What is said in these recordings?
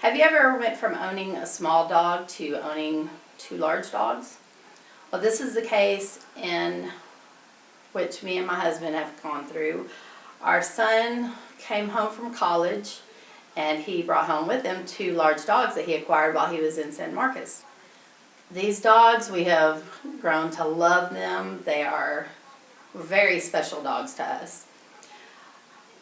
Have you ever went from owning a small dog to owning 2 large dogs? Well, this is the case in which me and my husband have gone through. Our son came home from college and he brought home with him 2 large dogs that he acquired while he was in San Marcos. These dogs, we have grown to love them. They are very special dogs to us.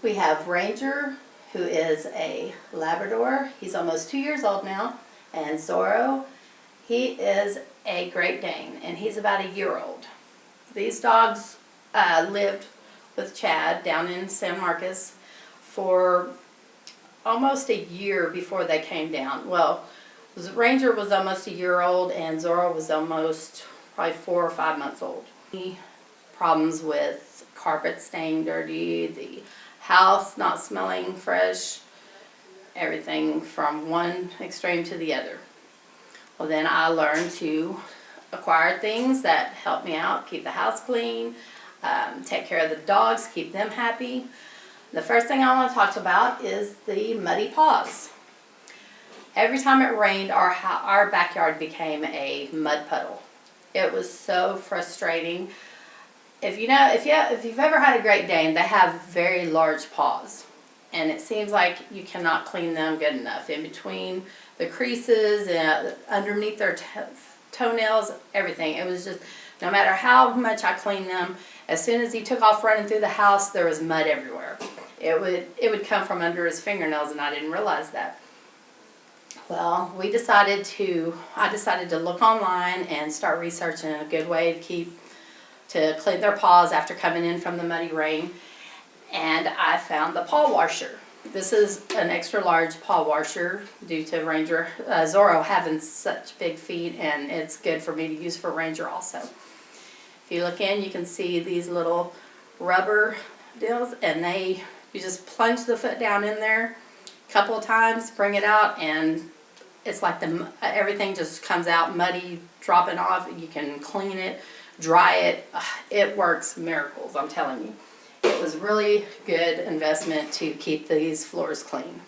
We have Ranger, who is a Labrador. He's almost 2 years old now. And Zorro, he is a Great Dane, and he's about a year old. These dogs lived with Chad down in San Marcos for almost a year before they came down. Well, Ranger was almost a year old, and Zorro was almost probably 4 or 5 months old. Problems with carpet staying dirty, the house not smelling fresh, everything from one extreme to the other. Well, then I learned to acquire things that help me out, keep the house clean, take care of the dogs, keep them happy. The first thing I want to talk about is the muddy paws. Every time it rained, our backyard became a mud puddle. It was so frustrating. If you've ever had a Great Dane, they have very large paws, and it seems like you cannot clean them good enough. In between the creases and underneath their toenails, everything. It was just, no matter how much I cleaned them, as soon as he took off running through the house, there was mud everywhere. It would come from under his fingernails, and I didn't realize that. Well, I decided to look online and start researching a good way to clean their paws after coming in from the muddy rain, and I found the paw washer. This is an extra large paw washer due to Zorro having such big feet, and it's good for me to use for Ranger also. If you look in, you can see these little rubber deals, and you just plunge the foot down in there a couple of times, bring it out, and it's like everything just comes out muddy, dropping off. You can clean it, dry it. It works miracles, I'm telling you. It was really good investment to keep these floors clean.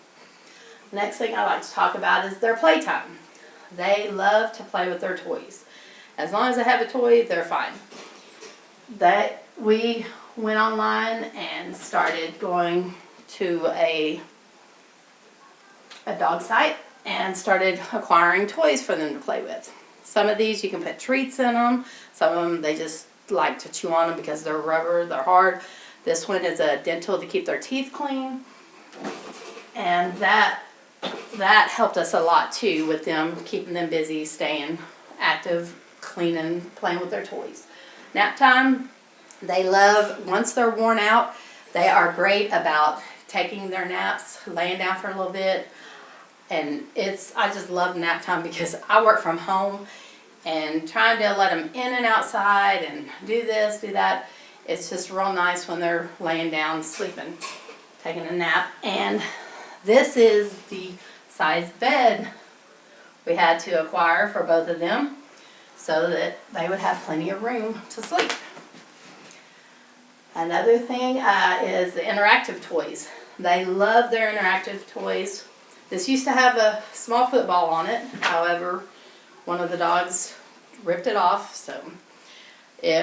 Next thing I like to talk about is their playtime. They love to play with their toys. As long as they have a toy, they're fine. We went online and started going to a dog site and started acquiring toys for them to play with. Some of these you can put treats in them. Some of them they just like to chew on them because they're rubber, they're hard. This one is a dental to keep their teeth clean. And that helped us a lot too with them, keeping them busy, staying active, cleaning, playing with their toys. Nap time, they love, once they're worn out, they are great about taking their naps, laying down for a little bit. And I just love nap time because I work from home, and trying to let them in and outside and do this, do that, it's just real nice when they're laying down, sleeping, taking a nap. And this is the size bed we had to acquire for both of them so that they would have plenty of room to sleep. Another thing is the interactive toys. They love their interactive toys. This used to have a small football on it. However, one of the dogs ripped it off, so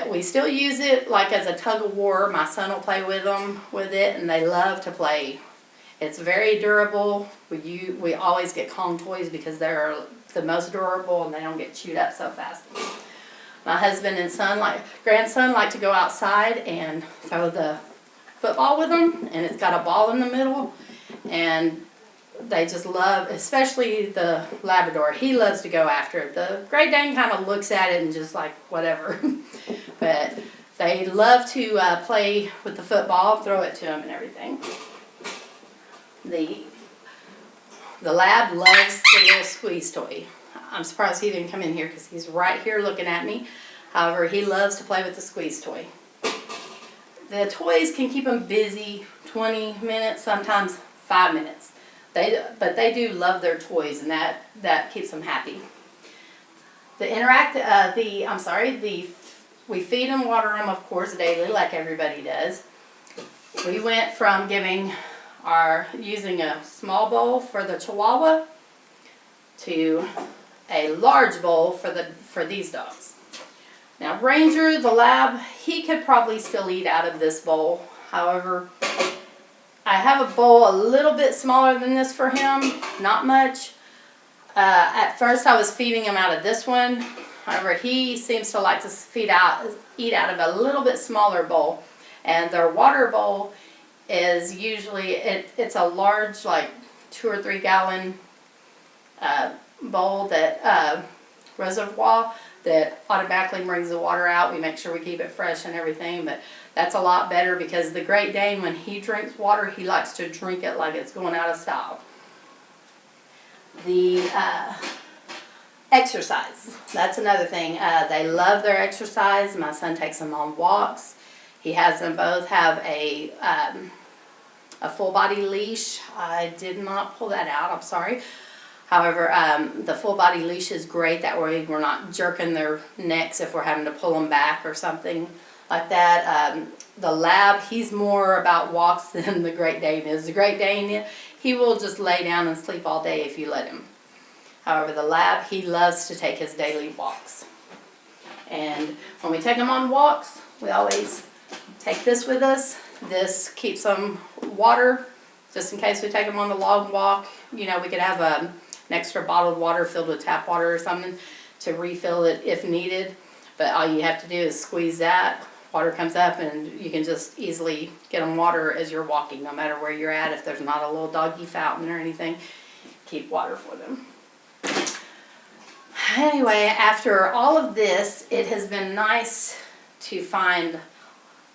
we still use it like as a tug of war. My son will play with it, and they love to play. It's very durable. We always get Kong toys because they're the most durable and they don't get chewed up so fast. My husband and grandson like to go outside and throw the football with them, and it's got a ball in the middle, and they just love, especially the Labrador. He loves to go after it. The Great Dane kind of looks at it and just like whatever. But they love to play with the football, throw it to him and everything. The Lab loves the little squeeze toy. I'm surprised he didn't come in here because he's right here looking at me. However, he loves to play with the squeeze toy. The toys can keep them busy 20 minutes, sometimes 5 minutes. But they do love their toys, and that keeps them happy. We feed and water them, of course, daily, like everybody does. We went from using a small bowl for the Chihuahua to a large bowl for these dogs. Now Ranger, the lab, he could probably still eat out of this bowl. However, I have a bowl a little bit smaller than this for him, not much. At first I was feeding him out of this one. However, he seems to like to eat out of a little bit smaller bowl. And their water bowl is usually, it's a large, like 2 or 3 gallon bowl that reservoir that automatically brings the water out. We make sure we keep it fresh and everything, but that's a lot better because the Great Dane, when he drinks water, he likes to drink it like it's going out of style. The exercise, that's another thing. They love their exercise. My son takes them on walks. He has them both have a full body leash. I did not pull that out, I'm sorry. However, the full body leash is great. That way we're not jerking their necks if we're having to pull them back or something like that. The lab, he's more about walks than the Great Dane is. The Great Dane, he will just lay down and sleep all day if you let him. However, the lab, he loves to take his daily walks. And when we take him on walks, we always take this with us. This keeps them water, just in case we take them on the long walk. You know, we could have an extra bottled water filled with tap water or something to refill it if needed. But all you have to do is squeeze that. Water comes up and you can just easily get them water as you're walking, no matter where you're at. If there's not a little doggy fountain or anything, keep water for them. Anyway, after all of this, it has been nice to find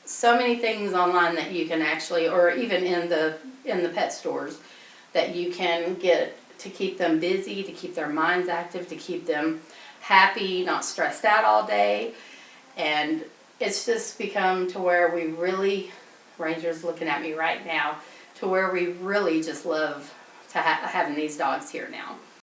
so many things online that you can actually, or even in the pet stores, that you can get to keep them busy, to keep their minds active, to keep them happy, not stressed out all day. And it's just become to where we really, Ranger's looking at me right now, to where we really just love to having these dogs here now.